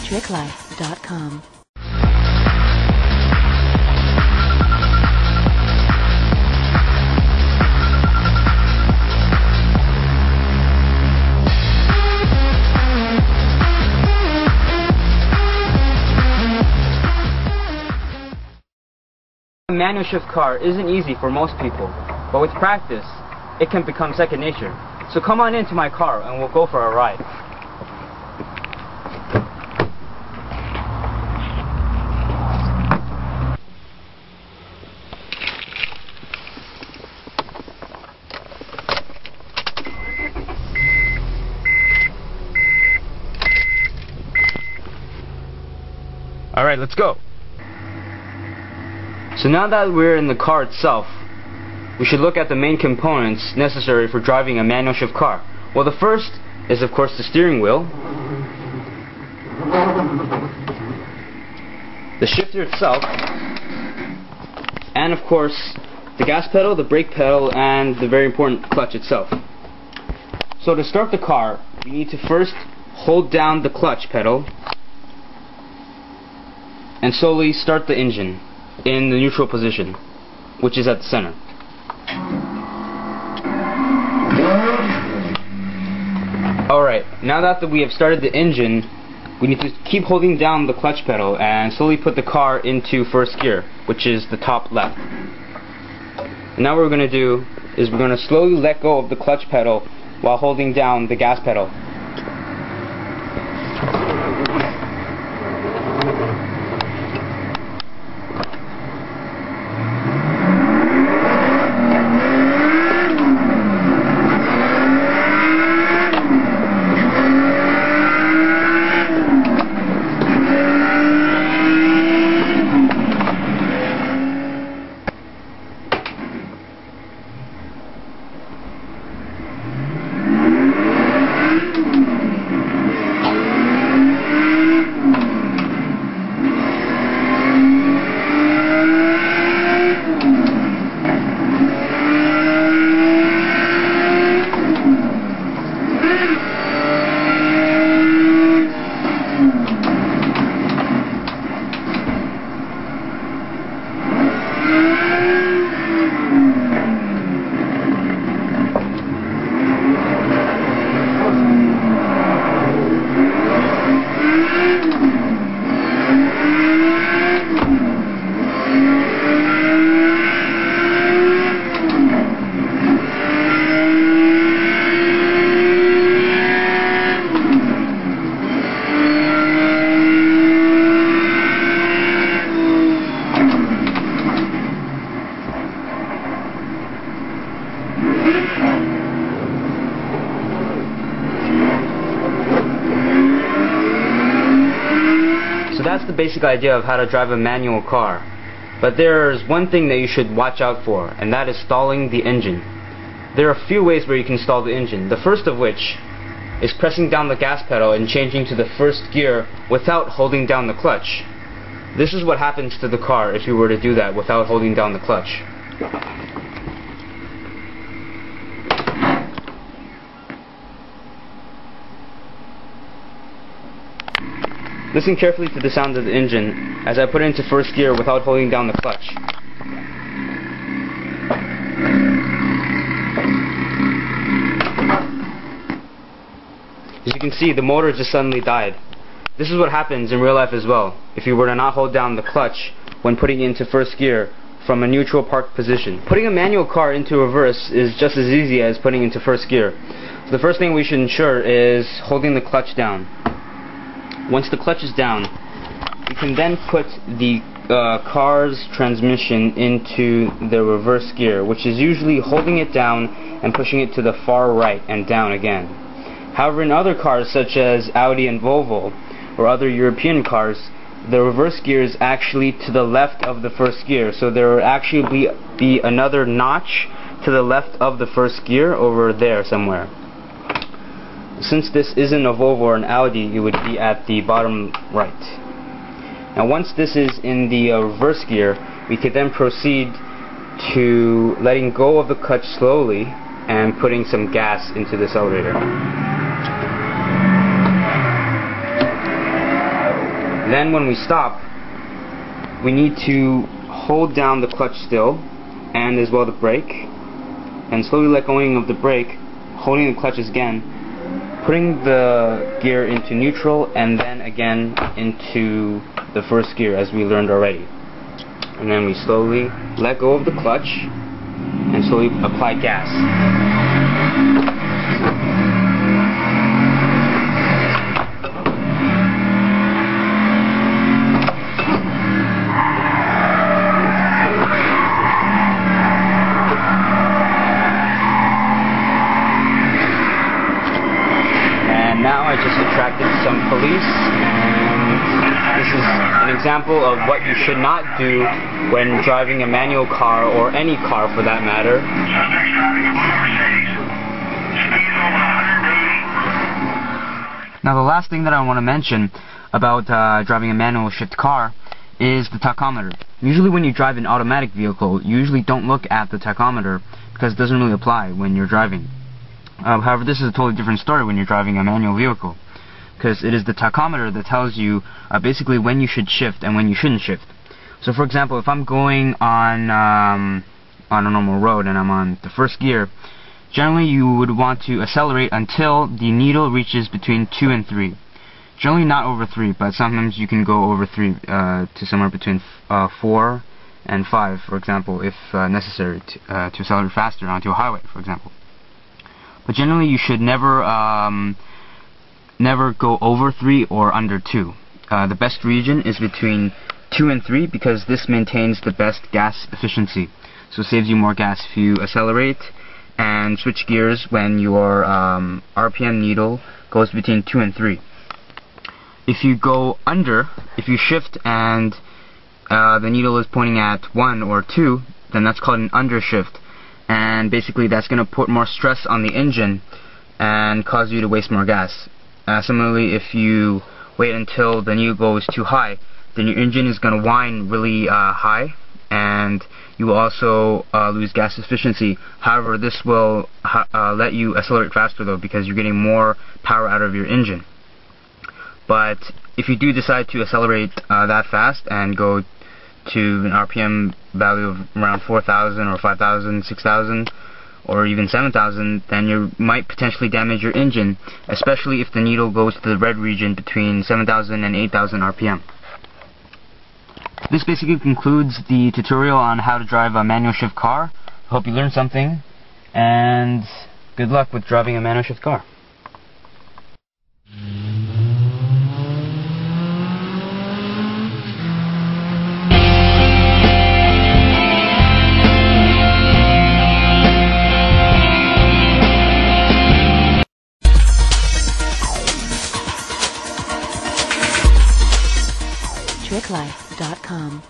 TrickLife.com. A manual shift car isn't easy for most people, but with practice, it can become second nature. So come on into my car and we'll go for a ride. Alright, let's go. So now that we're in the car itself, we should look at the main components necessary for driving a manual shift car. Well, the first is of course the steering wheel, the shifter itself, and of course the gas pedal, the brake pedal, and the very important clutch itself. So to start the car, we need to first hold down the clutch pedal and slowly start the engine in the neutral position, which is at the center. Alright, now that we have started the engine, we need to keep holding down the clutch pedal and slowly put the car into first gear, which is the top left. And now what we're going to do is we're going to slowly let go of the clutch pedal while holding down the gas pedal. So that's the basic idea of how to drive a manual car. But there's one thing that you should watch out for, and that is stalling the engine. There are a few ways where you can stall the engine. The first of which is pressing down the gas pedal and changing to the first gear without holding down the clutch. This is what happens to the car if you were to do that without holding down the clutch. Listen carefully to the sound of the engine as I put it into first gear without holding down the clutch. As you can see, the motor just suddenly died. This is what happens in real life as well if you were to not hold down the clutch when putting it into first gear from a neutral park position. Putting a manual car into reverse is just as easy as putting it into first gear. So the first thing we should ensure is holding the clutch down. Once the clutch is down, we can then put the car's transmission into the reverse gear, which is usually holding it down and pushing it to the far right and down again. However, in other cars such as Audi and Volvo or other European cars, the reverse gear is actually to the left of the first gear, so there will actually be another notch to the left of the first gear over there somewhere. Since this isn't a Volvo or an Audi, it would be at the bottom right. Now once this is in the reverse gear, we could then proceed to letting go of the clutch slowly and putting some gas into this elevator. Then when we stop, we need to hold down the clutch still, and as well the brake, and slowly let going of the brake, holding the clutches again, putting the gear into neutral, and then again into the first gear as we learned already. And then we slowly let go of the clutch and slowly apply gas. Now I just attracted some police, and this is an example of what you should not do when driving a manual car, or any car for that matter. Now the last thing that I want to mention about driving a manual shift car is the tachometer. Usually when you drive an automatic vehicle, you usually don't look at the tachometer because it doesn't really apply when you're driving. However, this is a totally different story when you're driving a manual vehicle, because it is the tachometer that tells you basically when you should shift and when you shouldn't shift. So for example, if I'm going on a normal road and I'm on the first gear, generally you would want to accelerate until the needle reaches between 2 and 3. Generally not over 3, but sometimes you can go over 3 to somewhere between 4 and 5, for example, if necessary to accelerate faster onto a highway, for example. But generally you should never go over 3 or under 2. The best region is between 2 and 3 because this maintains the best gas efficiency. So it saves you more gas if you accelerate and switch gears when your RPM needle goes between 2 and 3. If you go under, if you shift and the needle is pointing at 1 or 2, then that's called an undershift. And basically that's going to put more stress on the engine and cause you to waste more gas. Similarly, if you wait until the needle goes too high, then your engine is going to whine really high, and you will also lose gas efficiency. However, this will let you accelerate faster though, because you're getting more power out of your engine. But if you do decide to accelerate that fast and go to an RPM value of around 4,000 or 5,000, 6,000, or even 7,000, then you might potentially damage your engine, especially if the needle goes to the red region between 7,000 and 8,000 RPM. This basically concludes the tutorial on how to drive a manual shift car. I hope you learned something, and good luck with driving a manual shift car. TrickLife.com